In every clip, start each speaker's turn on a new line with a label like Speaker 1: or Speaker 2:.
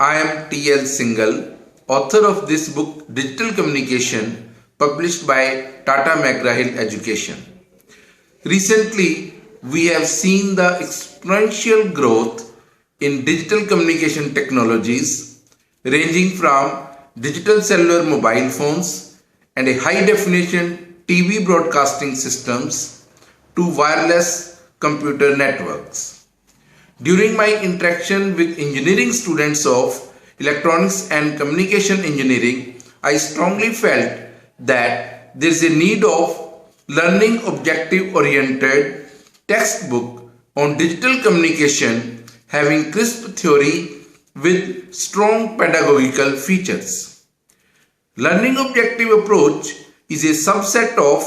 Speaker 1: I am T.L. Singhal, author of this book Digital Communication, published by Tata McGraw-Hill Education. Recently, we have seen the exponential growth in digital communication technologies ranging from digital cellular mobile phones and a high-definition TV broadcasting systems to wireless computer networks. During my interaction with engineering students of electronics and communication engineering, I strongly felt that there is a need of learning objective-oriented textbook on digital communication having crisp theory with strong pedagogical features. Learning objective approach is a subset of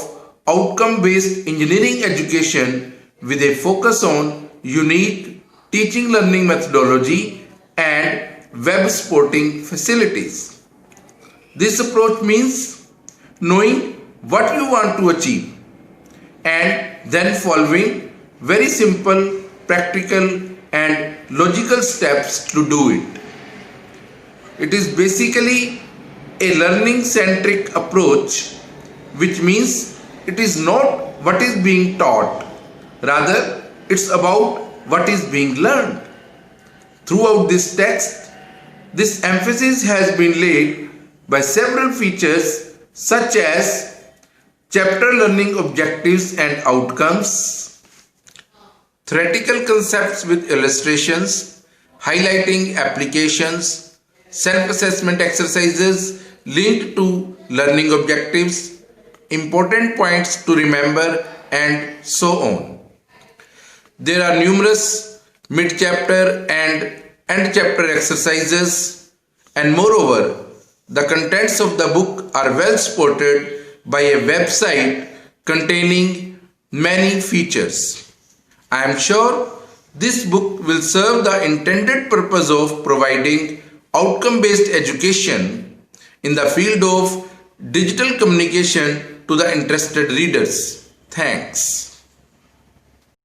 Speaker 1: outcome-based engineering education with a focus on unique teaching learning methodology and web supporting facilities. This approach means knowing what you want to achieve and then following very simple, practical and logical steps to do it. It is basically a learning-centric approach, which means it is not what is being taught, rather it's about what is being learned. Throughout this text, this emphasis has been laid by several features such as chapter learning objectives and outcomes, theoretical concepts with illustrations, highlighting applications, self-assessment exercises linked to learning objectives, important points to remember, and so on. There are numerous mid-chapter and end-chapter exercises, and moreover, the contents of the book are well supported by a website containing many features. I am sure this book will serve the intended purpose of providing outcome-based education in the field of digital communication to the interested readers. Thanks.